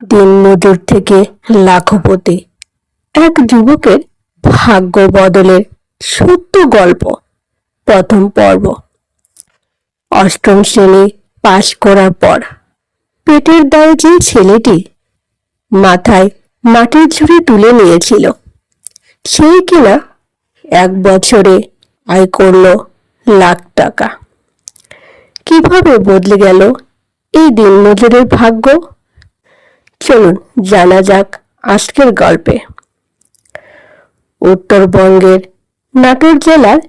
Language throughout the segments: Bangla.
দিনমজুর থেকে লাখপতি এক যুবকের ভাগ্য বদলের সত্য গল্প। প্রথম পর্ব। অষ্টম শ্রেণী পাশ করার পর পেটের দায়ে যে ছেলেটি মাথায় মাটির ঝুড়ি তুলে নিয়েছিল, সেই কিনা এক বছরে আয় করল লাখ টাকা। কিভাবে বদলে গেল এই দিনমজুরের ভাগ্য? চলুন জানা যাক আজকের গল্পে। উত্তরবঙ্গের নাটোর জেলার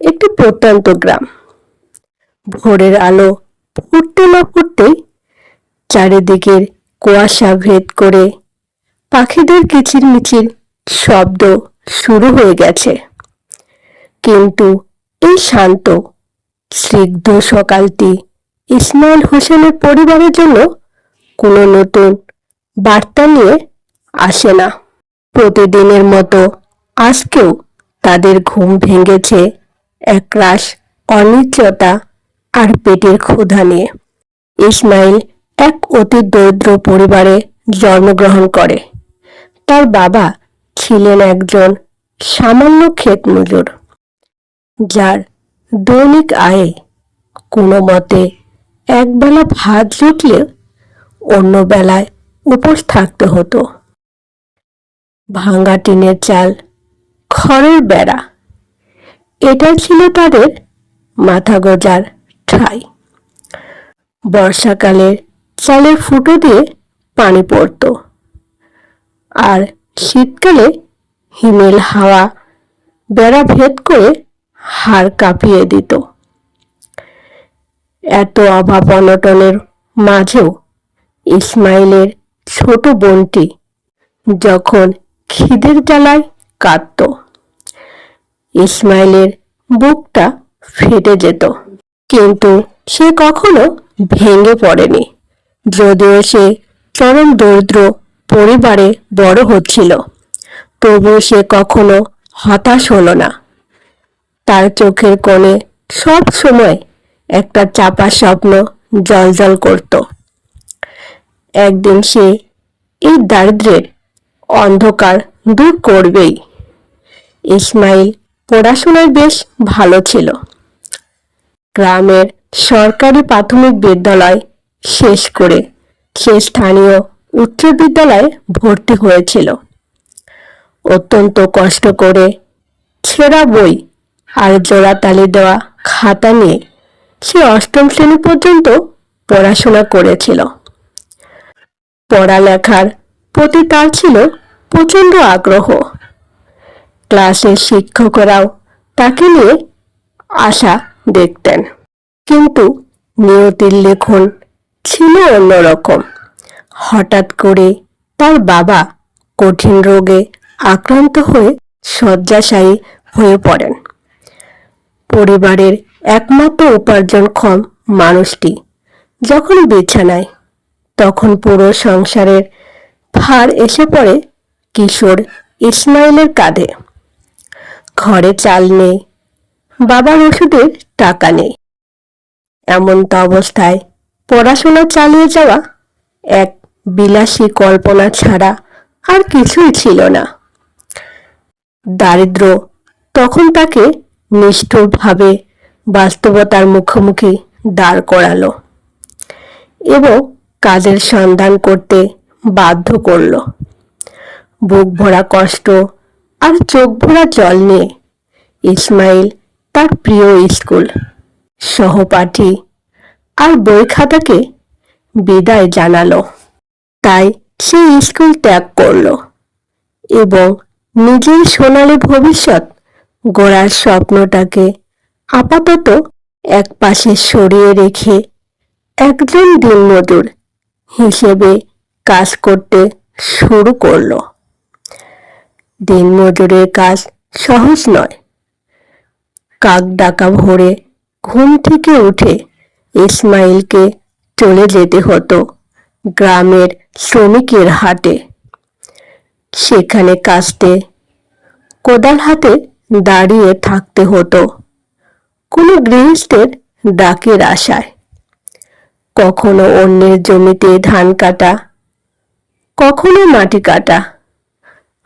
একটি প্রত্যন্ত গ্রাম। ভোরের আলো ফুটতে না ফুটতেই চারিদিকের কুয়াশা ভেদ করে পাখিদের কিচিরমিচির শব্দ শুরু হয়ে গেছে। কিন্তু এই শান্ত স্নিগ্ধ সকালটি ইসমাইল হোসেনের পরিবারের জন্য কোনো নতুন বার্তা নিয়ে আসে না। প্রতিদিনের মতো আজকেও তাদের ঘুম ভেঙেছে একরাশ অনিশ্চয়তা আর পেটের ক্ষুধা নিয়ে। ইসমাইল এক অতি দরিদ্র পরিবারে জন্মগ্রহণ করে। তার বাবা ছিলেন একজন সামান্য ক্ষেত মজুর, যার দৈনিক আয়ে কোনো মতে একবেলা ভাত জুটলে অন্য বেলায় উপোস থাকতে হতো। ভাঙা টিনের চাল, খড়ের বেড়া, এটা ছিল তাদের মাথা গোঁজার ঠাঁই। বর্ষাকালে চালের ফুটো দিয়ে পানি পড়ত, আর শীতকালে হিমেল হাওয়া বেড়া ভেদ করে হাড় কাঁপিয়ে দিত। এত অভাব অনটনের মাঝেও ইসমাইলের ছোট বোনটি যখন খিদের জ্বালায় কাঁদত, ইসমাইলের বুকটা ফেটে যেত। কিন্তু সে কখনো ভেঙে পড়েনি। যদিও সে চরম দরিদ্র পরিবারে বড় হচ্ছিল, তবুও সে কখনো হতাশ হলো না। তার চোখের কোণে সব সময় একটা চাপা স্বপ্ন জ্বলজ্বল করত। একদিন সে এই দারিদ্র্যের অন্ধকার দূর করবেই। ইসমাইল পড়াশোনায় বেশ ভালো ছিল। গ্রামের সরকারি প্রাথমিক বিদ্যালয় শেষ করে সে স্থানীয় উচ্চ বিদ্যালয়ে ভর্তি হয়েছিল। অত্যন্ত কষ্ট করে ছেঁড়া বই আর জোড়াতালি দেওয়া খাতা নিয়ে সে অষ্টম শ্রেণী পর্যন্ত পড়াশোনা করেছিল। পড়ালেখার প্রতি তার ছিল প্রচন্ড আগ্রহ। ক্লাসের শিক্ষকরাও তাকে নিয়ে আশা দেখতেন। কিন্তু নিয়তির লেখন ছিল অন্যরকম। হঠাৎ করে তার বাবা কঠিন রোগে আক্রান্ত হয়ে শয্যাশায়ী হয়ে পড়েন। পরিবারের একমাত্র উপার্জনক্ষম মানুষটি যখন বিছানায়, তখন পুরো সংসারের ভার এসে পড়ে কিশোর ইসমাইলের কাঁধে। ঘরে চাল নেই, বাবার ওষুধের টাকা নেই। এমন্ত অবস্থায় পড়াশোনা চালিয়ে যাওয়া এক বিলাসী কল্পনা ছাড়া আর কিছুই ছিল না। দারিদ্র তখন তাকে নিষ্ঠুরভাবে বাস্তবতার মুখোমুখি দাঁড় করালো এবং কাজের সন্ধান করতে বাধ্য করল। বুক ভরা কষ্ট আর চোখ ভরা জল নিয়ে ইসমাইল তার প্রিয় স্কুল, সহপাঠী আর বই খাতাকে বিদায় জানালো। তাই সে স্কুল ত্যাগ করল এবং নিজের সোনালী ভবিষ্যৎ গড়ার স্বপ্নটাকে আপাতত এক পাশে সরিয়ে রেখে একজন দিনমজুর হিসেবে কাজ করতে শুরু করল। দিনমজুরের কাজ সহজ নয়। কাক ডাকা ভোরে ঘুম থেকে উঠে ইসমাইলকে চলে যেতে হতো গ্রামের শ্রমিকের হাটে। সেখানে কাস্তে কোদাল হাতে দাঁড়িয়ে থাকতে হতো কোনো গৃহস্থের ডাকের আশায়। কখনো অন্যের জমিতে ধান কাটা, কখনো মাটি কাটা,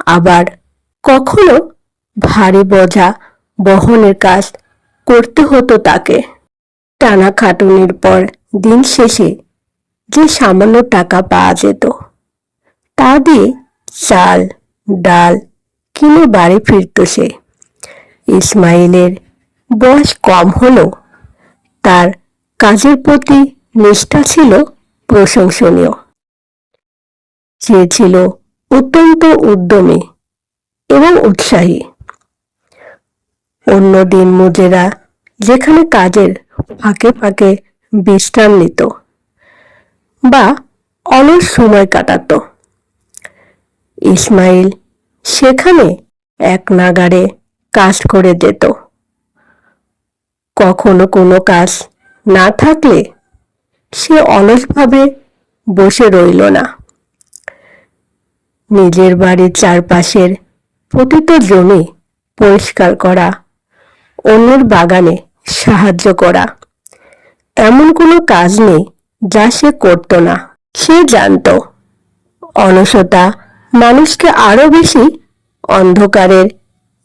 আবার কখনো ভারী বোঝা বহনের কাজ করতে হতো তাকে। টানা খাটুনির পর দিন শেষে যে সামান্য টাকা পাওয়া যেত তা দিয়ে চাল ডাল কিনে বাড়ি ফিরত সে। ইসমাইলের বয়স কম হলেও তার কাজের প্রতি নিষ্ঠা ছিল প্রশংসনীয়। সে ছিল অত্যন্ত উদ্যমী এবং উৎসাহী। অন্য দিন মজুরেরা যেখানে কাজের ফাঁকে ফাঁকে বিশ্রাম নিত বা অলস সময় কাটাতো, ইসমাইল সেখানে এক নাগাড়ে কাজ করে যেত। কখনো কোনো কাজ না থাকলে সে অলসভাবে বসে রইল না। নিজের বাড়ির চারপাশের পতিত জমি পরিষ্কার করা, অন্যের বাগানে সাহায্য করা, এমন কোনো কাজ নেই যা সে করত না। সে জানত অলসতা মানুষকে আরো বেশি অন্ধকারের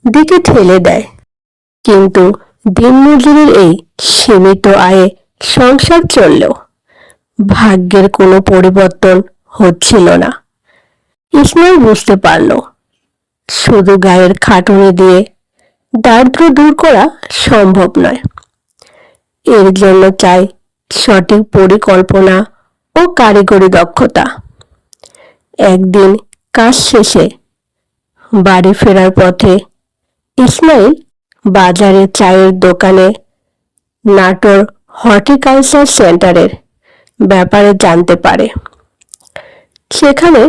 দিকে ঠেলে দেয়। কিন্তু দিনমজুরের এই সীমিত আয়ে সংসার চললেও ভাগ্যের কোনো পরিবর্তন হচ্ছিল না। ইসমাইল বুঝতে পারল শুধু গায়ের খাটুনি দিয়ে দারিদ্র্য দূর করা সম্ভব নয়। এর জন্য চাই সঠিক পরিকল্পনা ও কারিগরি দক্ষতা। একদিন কাজ শেষে বাড়ি ফেরার পথে ইসমাইল বাজারে চায়ের দোকানে নাটোর হর্টিকালচার সেন্টারের ব্যাপারে জানতে পারে। সেখানে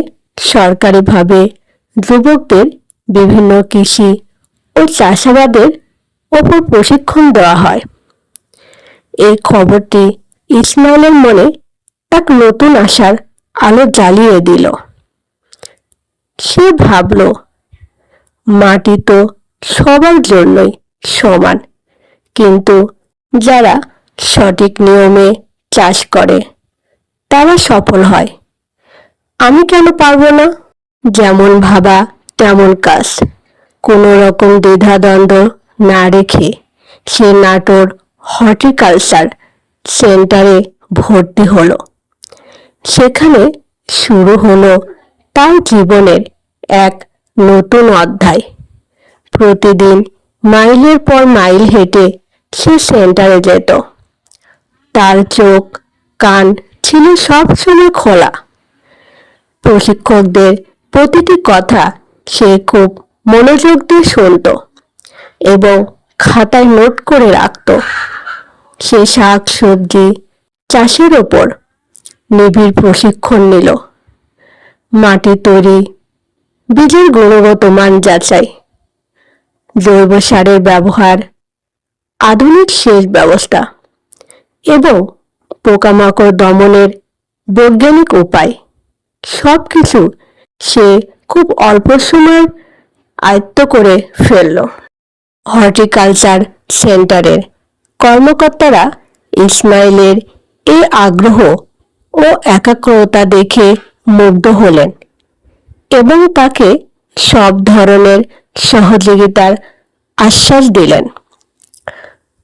সরকারিভাবে যুবকদের বিভিন্ন কৃষি ও চাষাবাদের ওপর প্রশিক্ষণ দেওয়া হয়। এই খবরটি ইসমাইলের মনে এক নতুন আশার আলো জ্বালিয়ে দিল। সে ভাবল, মাটি তো সবার জন্যই সমান, কিন্তু যারা সঠিক নিয়মে চাষ করে তারা সফল হয়। আমি কেন পারবো না? যেমন ভাবা তেমন কাজ। কোনো রকম দ্বিধাদ্বন্দ্ব না রেখে সে নাটোর হর্টিকালচার সেন্টারে ভর্তি হলো। সেখানে শুরু হলো তার জীবনের এক নতুন অধ্যায়। প্রতিদিন মাইলের পর মাইল হেঁটে সে সেন্টারে যেত। তার চোখ কান ছিল সবসময় খোলা। প্রশিক্ষকদের প্রতিটি কথা সে খুব মনোযোগ দিয়ে শুনত এবং খাতায় নোট করে রাখত। সে শাক সবজি চাষের ওপর নিবিড় প্রশিক্ষণ নিল। মাটি তৈরি, বীজের গুণগত মান যাচাই, জৈব সারের ব্যবহার, আধুনিক সেচ ব্যবস্থা এবং পোকামাকড় দমনের বৈজ্ঞানিক উপায় সবকিছু সে খুব অল্প সময় আয়ত্ত করে ফেলল। হর্টিকালচার সেন্টারের কর্মকর্তারা ইসমাইলের এই আগ্রহ ও একাগ্রতা দেখে মুগ্ধ হলেন এবং তাকে সব ধরনের সহযোগিতার আশ্বাস দিলেন।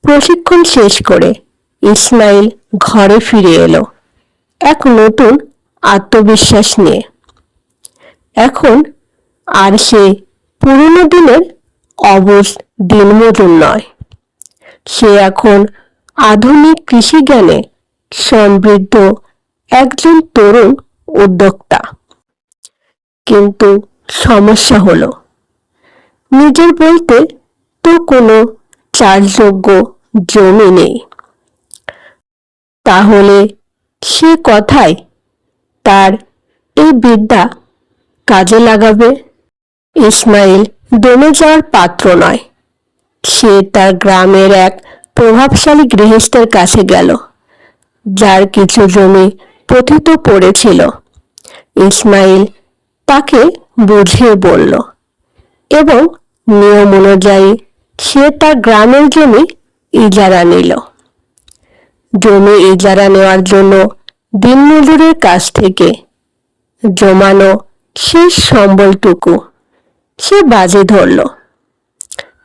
প্রশিক্ষণ শেষ করে ইসমাইল ঘরে ফিরে এলো এক নতুন আত্মবিশ্বাস নিয়ে। এখন আর সে পুরনো দিনের অবশ দিনমজুর নয়। সে এখন আধুনিক কৃষি জ্ঞানে সমৃদ্ধ একজন তরুণ উদ্যোক্তা। কিন্তু সমস্যা হলো, নিজের বলতে তো কোনো চাষযোগ্য জমি নেই। তাহলে সে কথায় তার এই বিদ্যা কাজে লাগাবে? ইসমাইল দমে যাওয়ার পাত্র নয়। সে তার গ্রামের এক প্রভাবশালী গৃহস্থের কাছে গেল, যার কিছু জমি পতিত পড়েছিল। ইসমাইল তাকে বুঝিয়ে বলল এবং নিয়ম অনুযায়ী সে তার গ্রামের জমি ইজারা নিল। জমি ইজারা নেওয়ার জন্য দিনমজুরের কাছ থেকে জমানো শেষ সম্বলটুকু সে বাজে ধরল।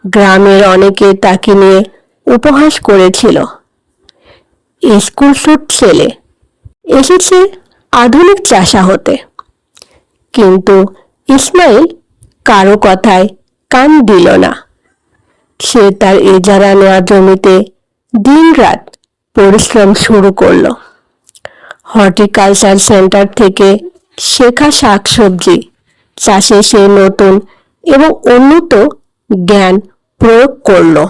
গ্রামের অনেকে তাকে নিয়ে উপহাস করেছিল, স্কুল শুট ছেলে, এসেছে আধুনিক চাষা হতে। কিন্তু ইসমাইল কারো কথায় কান দিল না। সে তার ইজারা নেওয়া জমিতে দিনরাত পরিশ্রম শুরু করলো। হর্টিকালচার সেন্টার থেকে শেখা শাকসবজি চাষে সে নতুন এবং উন্নত জ্ঞান প্রয়োগ করলো।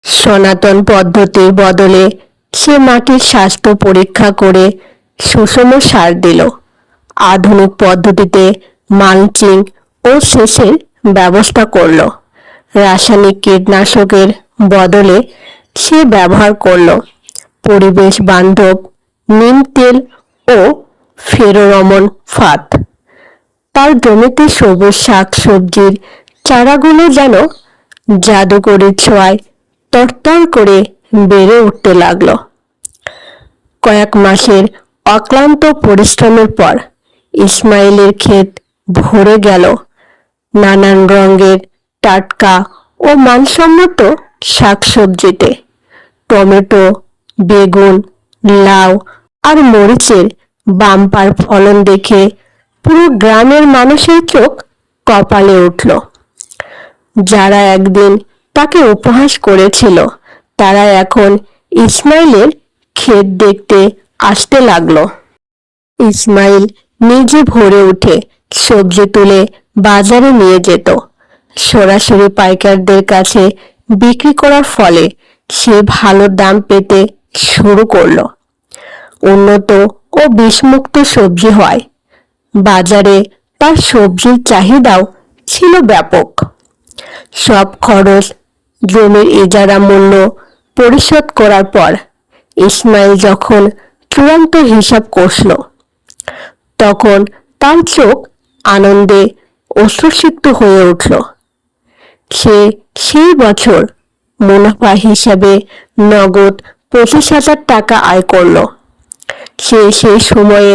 সনাতন পদ্ধতির বদলে সে মাটির স্বাস্থ্য পরীক্ষা করে সুষম সার দিল। আধুনিক পদ্ধতিতে মালচিং ও সেচের ব্যবস্থা করল। রাসায়নিক কীটনাশকের বদলে সে ব্যবহার করল পরিবেশ বান্ধব নিম তেল ও ফেরোমন ফাঁদ। তার জমিতে সবুজ শাক সবজির চারাগুলো যেন জাদুকরি ছোঁয়ায় তরতর করে বেড়ে উঠতে লাগলো। কয়েক মাসের অক্লান্ত পরিশ্রমের পর ইসমাইলের ক্ষেত ভরে গেল নানান রঙের টাটকা ও মানসম্মত শাকসবজিতে। টমেটো, বেগুন, লাউ আর মরিচের বাম্পার ফলন দেখে পুরো গ্রামের মানুষের চোখ কপালে উঠল। যারা একদিন তাকে উপহাস করেছিল তারা এখন ইসমাইলের ক্ষেত দেখতে আসতে লাগলো। ইসমাইল নিজে ভোরে উঠে সবজি তুলে বাজারে নিয়ে যেত। সরাসরি পাইকারদের কাছে বিক্রি করার ফলে সে ভালো দাম পেতে শুরু করলো। উন্নত ও বিষমুক্ত সবজি হয় বাজারে তার সবজির চাহিদাও ছিল ব্যাপক। সব খরচ, জমির ইজারা মূল্য পরিশোধ করার পর ইসমাইল যখন চূড়ান্ত হিসাব কষল তখন তার চোখ আনন্দে অশ্রুসিক্ত হয়ে উঠল। সে সেই বছর মুনাফা হিসাবে নগদ 25,000 টাকা আয় করল। সে সেই সময়ে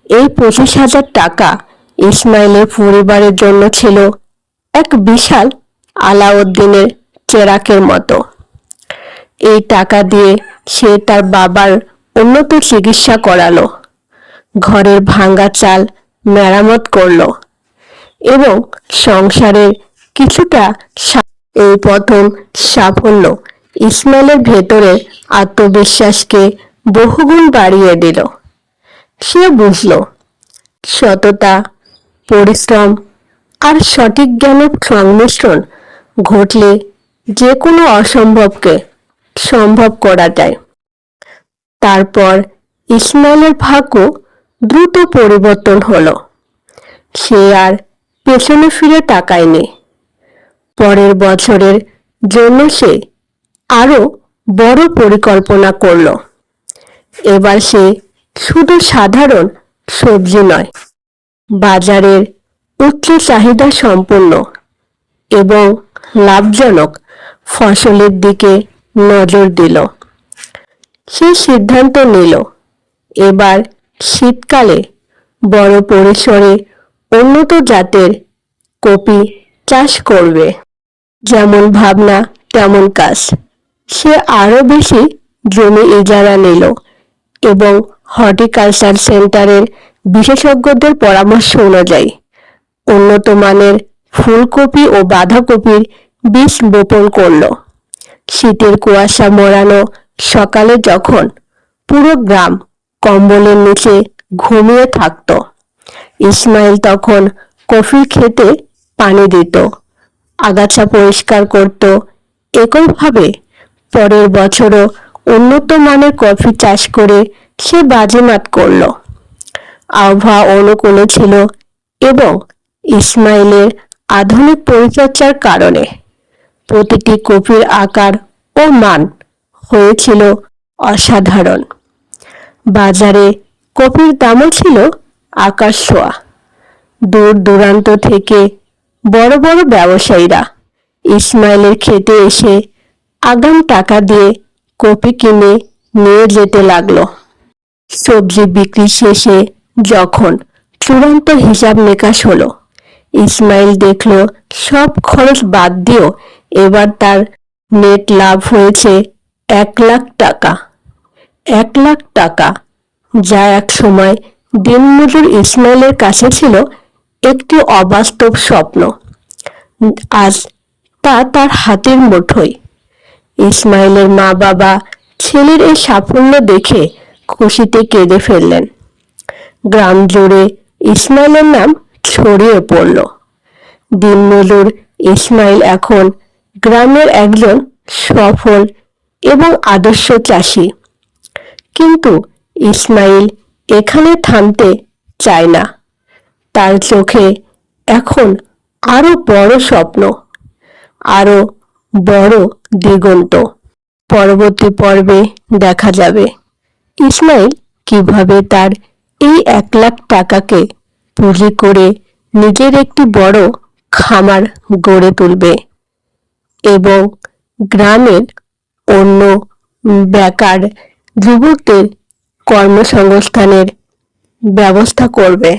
এই 25,000 টাকা ইসমাইলের পরিবারের জন্য ছিল এক বিশাল আলাউদ্দিনের চেরাকের মতো। এই টাকা দিয়ে সে তার বাবার উন্নত চিকিৎসা করালো, ঘরের ভাঙ্গা চাল মেরামত করলো এবং সংসারের কিছুটা। এই প্রথম সাফল্য ইসমাইলের ভেতরের আত্মবিশ্বাসকে বহুগুণ বাড়িয়ে দিল। সে বুঝল সততা, পরিশ্রম আর সঠিক জ্ঞানের সংমিশ্রণ ঘটলে যে কোনো অসম্ভবকে সম্ভব করা যায়। তারপর ইসমাইলের ভাগ্য দ্রুত পরিবর্তন হলো। সে আর পেছনে ফিরে তাকায়নি। পরের বছরের জন্য সে আরো বড় পরিকল্পনা করল। এবার সে শুধু সাধারণ সবজি নয়, বাজারের উচ্চ চাহিদা সম্পন্ন এবং লাভজনক ফসলের দিকে নজর দিল। সে সিদ্ধান্ত নিল এবার শীতকালে বড় পরিসরে উন্নত জাতের কপি চাষ করবে। যেমন ভাবনা তেমন কাজ। সে আরো বেশি জমি ইজারা নিল এবং হর্টিকালচার সেন্টারের বিশেষজ্ঞদের পরামর্শ অনুযায়ী উন্নত মানের ফুলকপি ও বাঁধাকপির বীজ বপন করল। শীতের কুয়াশা মোড়ানো সকালে যখন পুরো গ্রাম কম্বলের নিচে ঘুমিয়ে থাকত, ইসমাইল তখন কফির ক্ষেতে পানি দিত, আগাছা পরিষ্কার করত। একইভাবে পরের বছরও উন্নত মানের কফি চাষ করে সে বাজিমাত করল। আবহাওয়া অনুকূলে ছিল এবং ইসমাইলের আধুনিক পরিচর্যার কারণে প্রতিটি কপির আকার ও মান হয়েছিল অসাধারণ। বাজারে কপির দামও ছিল আকাশ ছোঁয়া। দূর দূরান্ত থেকে বড় বড় ব্যবসায়ীরা ইসমাইলের খেতে এসে আগাম টাকা দিয়ে কপি কিনে নিয়ে যেতে লাগলো। সবজি বিক্রি শেষে যখন চূড়ান্ত হিসাব নিকাশ হলো। ইসমাইল দেখলো সব খরচ বাদ দিয়েও এবার তার নেট লাভ হয়েছে 1,00,000 টাকা। 1,00,000 টাকা, যা এক সময় দিনমজুর ইসমাইলের কাছে ছিল একটি অবাস্তব স্বপ্ন। আজ তা তার হাতের মুঠোয়। ইসমাইলের মা বাবা ছেলের এই সাফল্য দেখে খুশিতে কেঁদে ফেললেন। গ্রাম জুড়ে ইসমাইলের নাম ছড়িয়ে পড়ল। দিনমজুর ইসমাইল এখন গ্রামের একজন সফল এবং আদর্শ চাষি। কিন্তু ইসমাইল এখানে থামতে চায় না। তার চোখে এখন আরো বড় স্বপ্ন, আরো বড় দিগন্ত। পরবর্তী পর্বে দেখা যাবে ইসমাইল কিভাবে তার এই 1,00,000 টাকাকে পুঁজি করে নিজের একটি বড় খামার গড়ে তুলবে এবং গ্রামের অন্য বেকার যুবকদের কর্মসংস্থানের ব্যবস্থা করবে।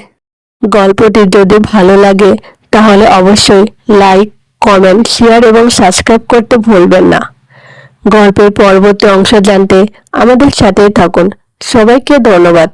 গল্পটি যদি ভালো লাগে তাহলে অবশ্যই লাইক, কমেন্ট, শেয়ার এবং সাবস্ক্রাইব করতে ভুলবেন না। গল্পের পরবর্তী অংশ জানতে আমাদের সাথেই থাকুন। সবাইকে ধন্যবাদ।